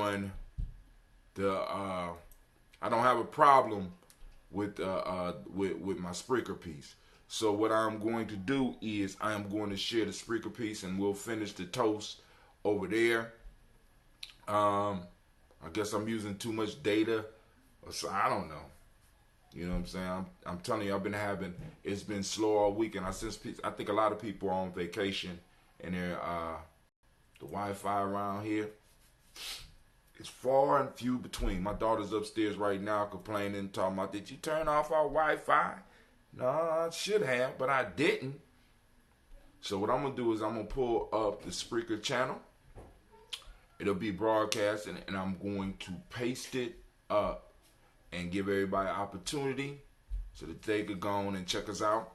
on the I don't have a problem with my Spreaker piece. So what I'm going to do is I am going to share the Spreaker piece, and we'll finish the toast over there. I guess I'm using too much data, so I don't know. You know what I'm saying? I'm telling you, it's been slow all week, and I think a lot of people are on vacation, and the Wi-Fi around here is far and few between. My daughter's upstairs right now complaining, talking about, did you turn off our Wi-Fi? No, I should have, but I didn't. So what I'm going to do is I'm going to pull up the Spreaker channel. It'll be broadcast, and I'm going to paste it up and give everybody an opportunity so that they could go on and check us out.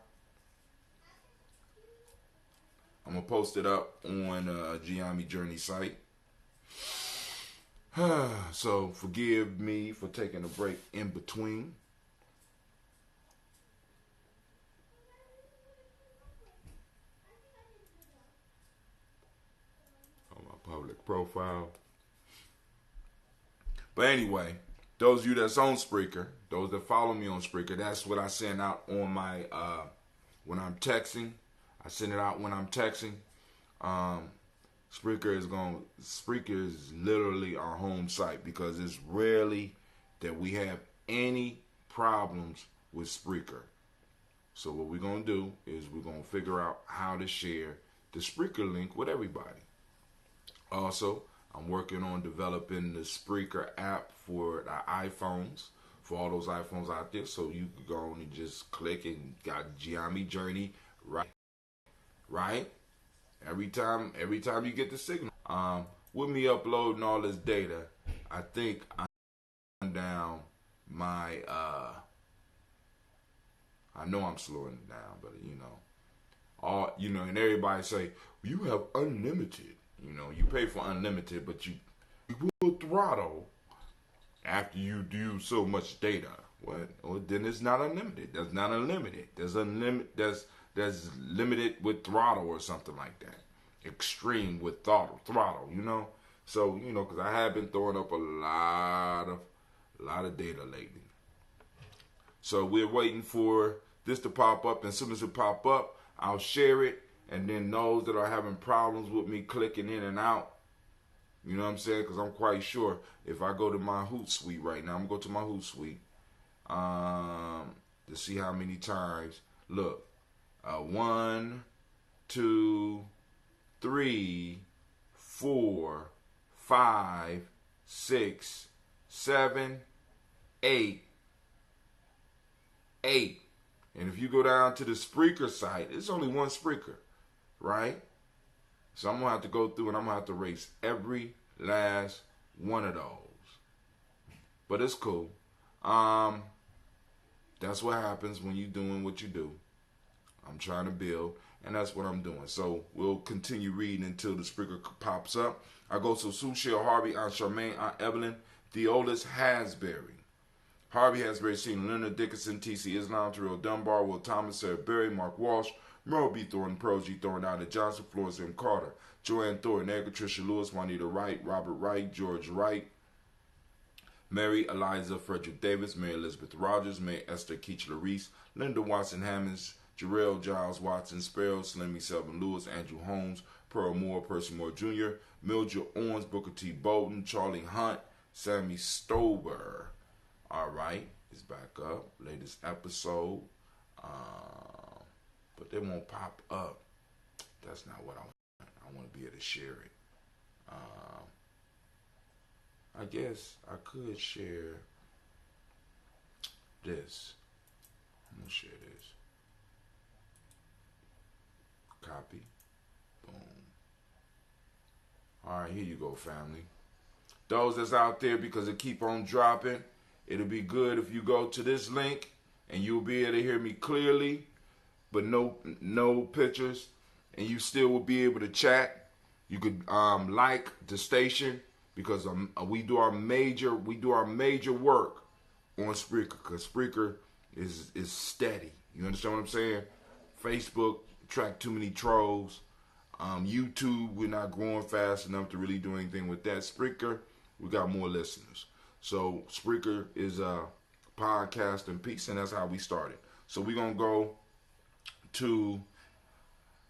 I'm going to post it up on Gye-Nyame Journey site. So forgive me for taking a break in between. On my public profile. But anyway, those of you that's on Spreaker, those that follow me on Spreaker, that's what I send out on my, when I'm texting. I send it out when I'm texting. Spreaker is literally our home site, because it's rarely that we have any problems with Spreaker. So what we're going to do is we're going to figure out how to share the Spreaker link with everybody. Also, I'm working on developing the Spreaker app for the iPhones, for all those iPhones out there. So you can go on and just click and got Gye-Nyame Journey right? Every time you get the signal. With me uploading all this data, I think I'm down my, I know I'm slowing it down, but and everybody say, you have unlimited. You pay for unlimited, but you will throttle after you do so much data. What? Well, then it's not unlimited. That's not unlimited. There's limited with throttle or something like that. Extreme with throttle. So because I have been throwing up a lot of data lately. So we're waiting for this to pop up, and as soon as it pop up, I'll share it. And then those that are having problems with me clicking in and out, you know what I'm saying? Because I'm quite sure if I go to my Hootsuite right now, I'm going to go to my Hootsuite to see how many times. Look, 1, 2, 3, 4, 5, 6, 7, 8. And if you go down to the Spreaker site, it's only one Spreaker. Right? So I'm going to have to go through and I'm going to have to erase every last one of those. But it's cool. That's what happens when you're doing what you do. I'm trying to build, and that's what I'm doing. So we'll continue reading until the Spreaker pops up. I go to Sue Shell, Harvey, Aunt Charmaine, Aunt Evelyn, Theolis Hasbury. Harvey Hasbury, Senior, Leonard Dickinson, T.C. Islam, Terrell Dunbar, Will Thomas, Sarah Berry, Mark Walsh, Merle B. Thornton, Pearl G. Thornton, Ida Johnson, Florence M. Carter, Joanne Thornton, Edgar, Tricia Lewis, Juanita Wright, Robert Wright, George Wright, Mary Eliza Frederick Davis, Mary Elizabeth Rogers, Mary Esther Keachler Reese, Linda Watson Hammonds, Jarrell Giles Watson, Sparrow, Slimmy Selvin Lewis, Andrew Holmes, Pearl Moore, Percy Moore Jr., Mildred Owens, Booker T. Bolton, Charlie Hunt, Sammy Stover. All right, it's back up. Latest episode. But they won't pop up. That's not what I want. I want to be able to share it. I guess I could share this. I'm going to share this. Copy. Boom. All right, here you go, family. Those that's out there, because it keep on dropping, it'll be good if you go to this link and you'll be able to hear me clearly, but no pictures, and you still will be able to chat. You could like the station, because we do our major work on Spreaker, because Spreaker is steady. You understand what I'm saying? Facebook attract too many trolls. YouTube, we're not growing fast enough to really do anything with that. Spreaker, we got more listeners. So Spreaker is a podcast and piece, and that's how we started. So we're gonna go to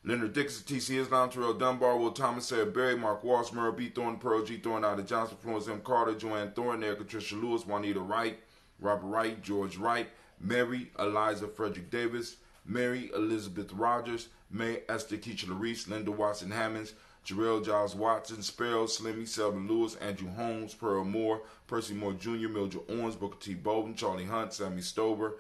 Leonard Dixon, T.C. Islam, Terrell Dunbar, Will Thomas, Sarah Berry, Mark Walsh, Merle B. Thorne, Pearl G. Thorne, Ida Johnson, Florence M. Carter, Joanne Thorne, Erica Tricia Lewis, Juanita Wright, Robert Wright, George Wright, Mary Eliza Frederick Davis, Mary Elizabeth Rogers, May Esther Keachler Reese, Linda Watson Hammonds, Jarrell Giles Watson, Sparrow, Slimmy, Selby Lewis, Andrew Holmes, Pearl Moore, Percy Moore Jr., Mildred Owens, Booker T. Bolden, Charlie Hunt, Sammy Stover,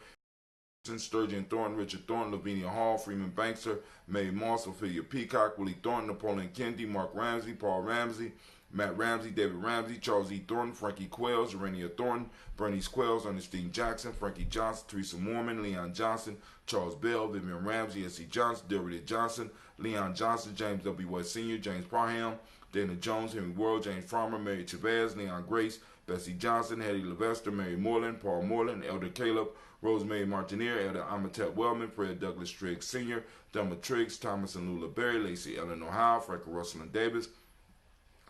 Sturgeon Thornton, Richard Thornton, Lavinia Hall, Freeman Bankster, Mae Moss, Ophelia Peacock, Willie Thornton, Napoleon Kennedy, Mark Ramsey, Paul Ramsey, Matt Ramsey, David Ramsey, Charles E. Thornton, Frankie Quells, Urania Thornton, Bernice Quells, Ernestine Jackson, Frankie Johnson, Teresa Mormon, Leon Johnson, Charles Bell, Vivian Ramsey, S.C. Johnson, Derrida Johnson, Leon Johnson, James W. West Sr., James Parham, Dana Jones, Henry World, James Farmer, Mary Chavez, Leon Grace, Bessie Johnson, Hetty Levester, Mary Moreland, Paul Moreland, Elder Caleb, Rosemary Martineer, Elder Amatep Wellman, Fred Douglas Triggs Sr., Delma Triggs, Thomas and Lula Berry, Lacey Ellen Ohio, Frank Russell and Davis,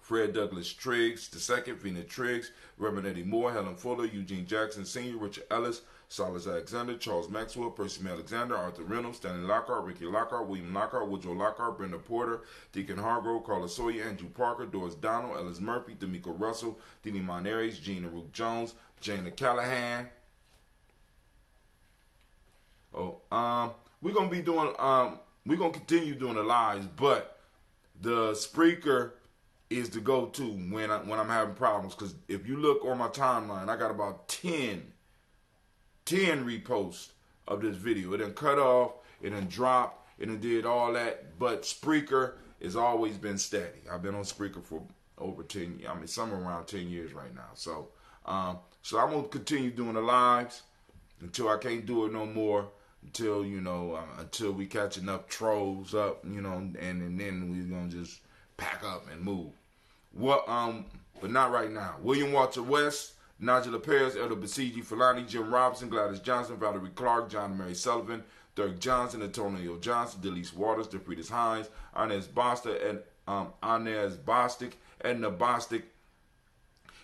Fred Douglas Triggs II, Vena Triggs, Reverend Eddie Moore, Helen Fuller, Eugene Jackson Sr., Richard Ellis, Silas Alexander, Charles Maxwell, Percy Alexander, Arthur Reynolds, Stanley Lockhart, Ricky Lockhart, William Lockhart, Woodrow Lockhart, Brenda Porter, Deacon Hargrove, Carla Sawyer, Andrew Parker, Doris Donald, Ellis Murphy, D'Amico Russell, Dini Monares, Gina Rook Jones, Jana Callahan. We're gonna be doing we're gonna continue doing the lives, but the Spreaker is the go-to when I'm having problems. Because if you look on my timeline, I got about 10 reposts of this video. It done cut off, it done dropped, it done did all that, but Spreaker has always been steady. I've been on Spreaker for over 10, somewhere around 10 years right now. So I'm gonna continue doing the lives until I can't do it no more. Until until we catch enough trolls up, and then we're gonna just pack up and move. But not right now. William Walter West, Nigel Perez, Elder Basiji Fulani, Jim Robinson, Gladys Johnson, Valerie Clark, John Mary Sullivan, Dirk Johnson, Antonio Johnson, Delise Waters, DeFridas Hines, Inez Bostic, Edna Bostic,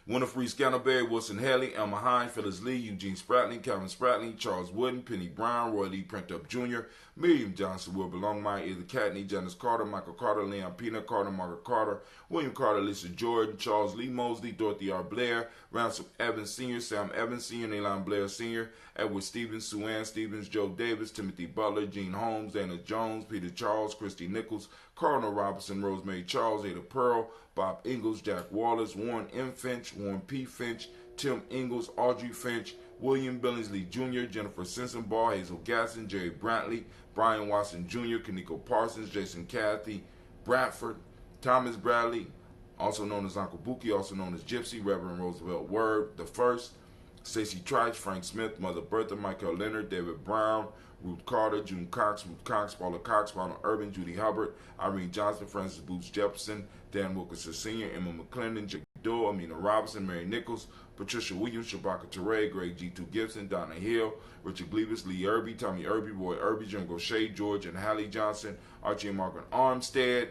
Winifred Scantleberry, Wilson Haley, Elma Hine, Phyllis Lee, Eugene Spratling, Calvin Spratling, Charles Wooden, Penny Brown, Roy Lee Printup Jr., Miriam Johnson, Wilbur Longmire, Either Catney, Janice Carter, Michael Carter, Leon Pena Carter, Margaret Carter, William Carter, Lisa Jordan, Charles Lee Mosley, Dorothy R. Blair, Ransom Evans Sr., Sam Evans Sr., Neilon Blair Sr., Edward Stevens, Sue Ann Stevens, Joe Davis, Timothy Butler, Gene Holmes, Dana Jones, Peter Charles, Christy Nichols, Cardinal Robinson, Rosemary Charles, Ada Pearl, Bob Ingalls, Jack Wallace, Warren M. Finch, Warren P. Finch, Tim Ingalls, Audrey Finch, William Billingsley Jr., Jennifer Sensenbaugh, Hazel Gasson, Jerry Brantley, Brian Watson Jr., Kaniko Parsons, Jason Cathy, Bradford, Thomas Bradley, also known as Uncle Buki, also known as Gypsy, Reverend Roosevelt Word, the First, Stacey Trice, Frank Smith, Mother Bertha, Michael Leonard, David Brown, Ruth Carter, June Cox, Ruth Cox, Paula Cox, Ronald Urban, Judy Hubbard, Irene Johnson, Francis Booth Jefferson, Dan Wilkerson Sr., Emma McClendon, Jake Doe, Amina Robinson, Mary Nichols, Patricia Williams, Shabaka Teray, Greg G2 Gibson, Donna Hill, Richard Gleavis, Lee Irby, Tommy Irby, Roy Irby, Jungle Shea, George and Hallie Johnson, Archie and Margaret Armstead,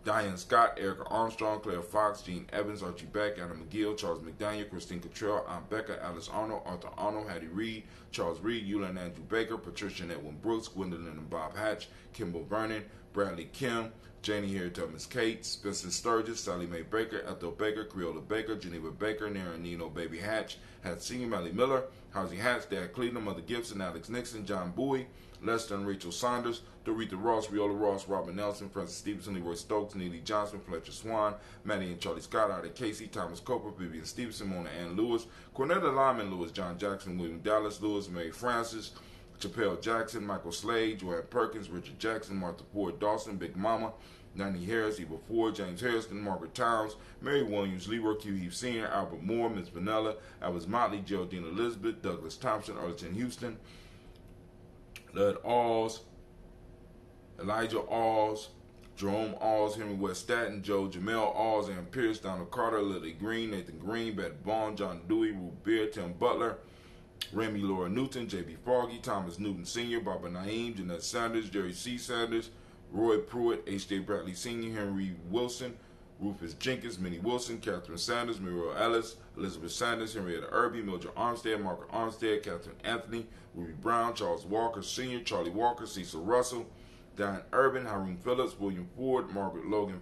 Diane Scott, Erica Armstrong, Claire Fox, Gene Evans, Archie Beck, Anna McGill, Charles McDaniel, Christine Cottrell, Aunt Becca, Alice Arnold, Arthur Arnold, Hattie Reed, Charles Reed, Eula and Andrew Baker, Patricia and Edwin Brooks, Gwendolyn and Bob Hatch, Kimball Vernon, Bradley Kim, Janie Harriet Miss Kate, Spencer Sturgis, Sally Mae Baker, Ethel Baker, Creola Baker, Geneva Baker, Nara Nino Baby Hatch, Hat Senior, Melly Miller, Housie Hatch, Dad Cleveland, Mother Gibson, Alex Nixon, John Bowie, Lester and Rachel Saunders, Dorita Ross, Riola Ross, Robert Nelson, Francis Stevenson, Leroy Stokes, Neely Johnson, Fletcher Swan, Maddie and Charlie Scott, Ida Casey, Thomas Coper, Vivian Stevenson, Mona Ann Lewis, Cornetta Lyman Lewis, John Jackson, William Dallas Lewis, Mary Francis, Chappelle Jackson, Michael Slade, Joanne Perkins, Richard Jackson, Martha Ford Dawson, Big Mama, Nanny Harris, Eva Ford, James Harrison, Margaret Towns, Mary Williams, Leroy Q. Heath Sr., Albert Moore, Miss Vanilla, Alice Motley, Geraldine Elizabeth, Douglas Thompson, Arlington Houston, Lud Alls, Elijah Alls, Jerome Alls, Henry West Staten, Joe Jamel Alls, Ann Pierce, Donald Carter, Lily Green, Nathan Green, Beth Bond, John Dewey, Ruth Beer, Tim Butler, Remy Laura Newton, J.B. Foggy, Thomas Newton Sr., Barbara Naeem, Jeanette Sanders, Jerry C. Sanders, Roy Pruitt, H.J. Bradley Sr., Henry Wilson, Rufus Jenkins, Minnie Wilson, Catherine Sanders, Muriel Ellis, Elizabeth Sanders, Henrietta Irby, Mildred Armstead, Margaret Armstead, Catherine Anthony, Ruby Brown, Charles Walker Sr., Charlie Walker, Cecil Russell, Diane Urban, Haroon Phillips, William Ford, Margaret Logan,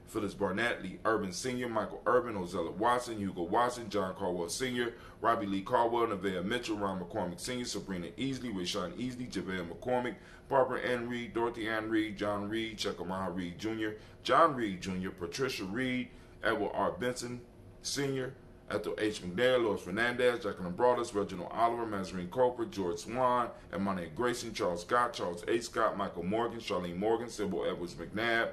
Phyllis Barnett, Lee Urban Sr., Michael Urban, Ozella Watson, Hugo Watson, John Caldwell Sr., Robbie Lee Caldwell, Nevaeh Mitchell, Ron McCormick Sr., Sabrina Easley, Rayshawn Easley, Javale McCormick, Barbara Ann Reed, Dorothy Ann Reed, John Reed, Chekamaha Reed Jr., John Reed Jr., Patricia Reed, Edward R. Benson Sr., Ethel H. McNair, Lois Fernandez, Jacqueline Broadus, Reginald Oliver, Mazarine Coper, George Swan, Emmanuel Grayson, Charles Scott, Charles A. Scott, Michael Morgan, Charlene Morgan, Sybil Edwards McNabb,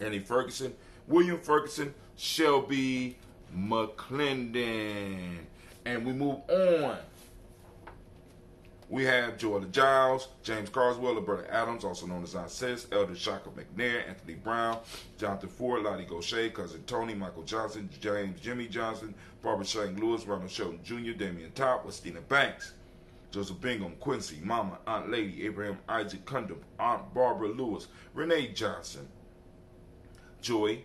Annie Ferguson, William Ferguson, Shelby McClendon. And we move on. We have Joella Giles, James Carswell, Roberta Adams, also known as Aunt Sis, Elder Shaka McNair, Anthony Brown, Jonathan Ford, Lottie Gaucher, Cousin Tony, Michael Johnson, James Jimmy Johnson, Barbara Shane Lewis, Ronald Shelton Jr., Damian Top, Westina Banks, Joseph Bingham, Quincy, Mama, Aunt Lady, Abraham Isaac Cundum, Aunt Barbara Lewis, Renee Johnson, Joy,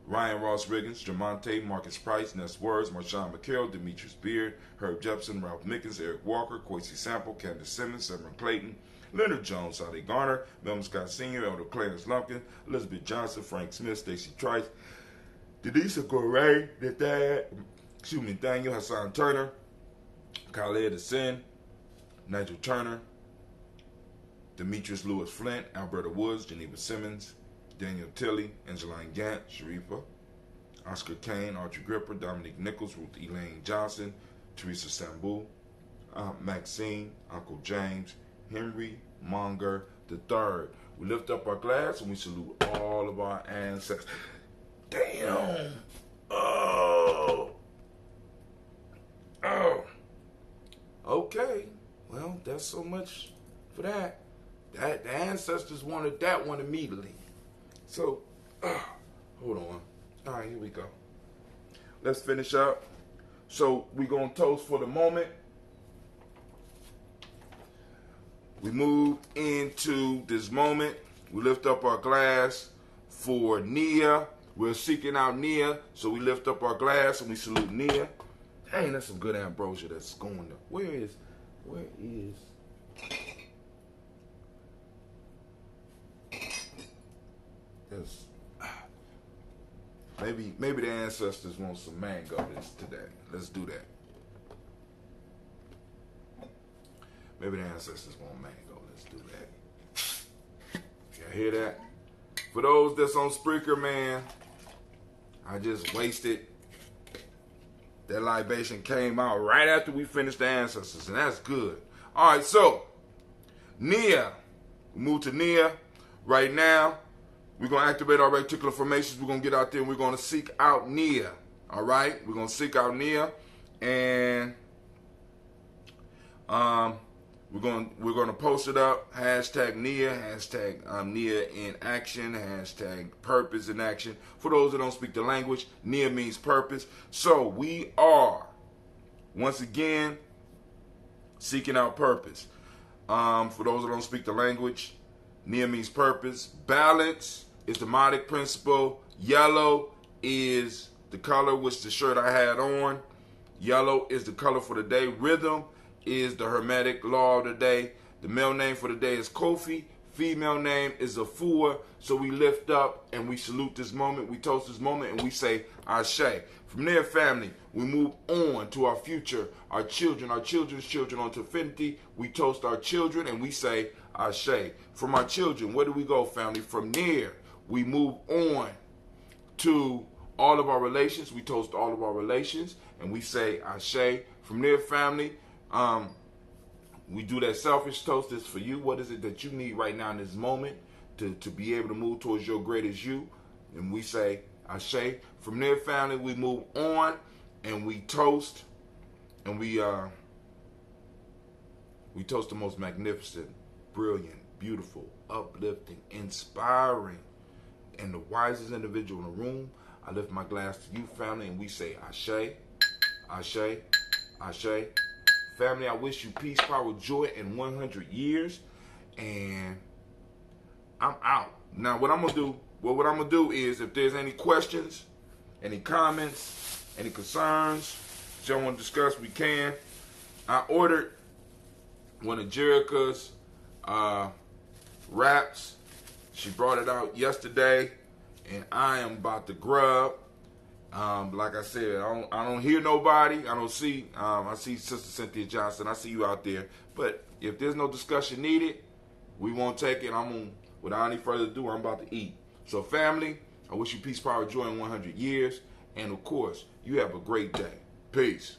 Ryan Ross Riggins, Jamonte, Marcus Price, Ness Words, Marshawn McHale, Demetrius Beard, Herb Jepson, Ralph Mickens, Eric Walker, Quincy Sample, Candace Simmons, Severn Clayton, Leonard Jones, Sade Garner, Melvin Scott Sr., Elder Clarence Lumpkin, Elizabeth Johnson, Frank Smith, Stacey Trice, Denise Correa, Daniel Hassan Turner, Khaled Hassan, Nigel Turner, Demetrius Lewis Flint, Alberta Woods, Geneva Simmons, Daniel Tilley, Angeline Gant, Sharifa, Oscar Kane, Archie Gripper, Dominique Nichols, Ruth Elaine Johnson, Teresa Sambu, Maxine, Uncle James, Henry Monger III. We lift up our glass and we salute all of our ancestors. Damn! Oh! Okay. Well, that's so much for that. The ancestors wanted that one immediately. So, hold on. All right, here we go. Let's finish up. So, we're going to toast for the moment. We move into this moment. We lift up our glass for Nia. We're seeking out Nia. So, we lift up our glass and we salute Nia. Dang, that's some good ambrosia that's going there. Where is... Yes. Maybe the ancestors want some mango today. Let's do that. Maybe the ancestors want mango. Let's do that. Y'all hear that? For those that's on Spreaker, man, I just wasted. That libation came out right after we finished the ancestors, and that's good. All right, so Nia. We move to Nia right now. We're going to activate our reticular formations. We're going to get out there and we're going to seek out Nia. All right? We're going to seek out Nia. And we're going to post it up. Hashtag Nia. Hashtag Nia in action. Hashtag purpose in action. For those that don't speak the language, Nia means purpose. So we are, once again, seeking out purpose. For those that don't speak the language, Nia means purpose. Balance is the Modic principle. Yellow is the color which the shirt I had on. Yellow is the color for the day. Rhythm is the Hermetic law of the day. The male name for the day is Kofi. Female name is Afua. So we lift up and we salute this moment. We toast this moment and we say Ashe. From there, family, we move on to our future, our children, our children's children, onto infinity. We toast our children and we say Ashe. From our children, where do we go, family? From there, we move on to all of our relations. We toast all of our relations and we say Ashe. From there, family, we do that selfish toast. This for you. What is it that you need right now in this moment to be able to move towards your greatest you? And we say Ashe. From there, family, we move on and we toast. And we toast the most magnificent, brilliant, beautiful, uplifting, inspiring, and the wisest individual in the room. I lift my glass to you, family, and we say Ashe, Ashe, Ashe. Family, I wish you peace, power, joy, and 100 years. And I'm out. Now, what I'm going to do, well, what I'm going to do is, if there's any questions, any comments, any concerns that y'all want to discuss, we can. I ordered one of Jerica's wraps. She brought it out yesterday, and I am about to grub. Like I said, I don't hear nobody. I don't see. I see Sister Cynthia Johnson. I see you out there. But if there's no discussion needed, we won't take it. Without any further ado, I'm about to eat. So, family, I wish you peace, power, joy, in 100 years. And, of course, you have a great day. Peace.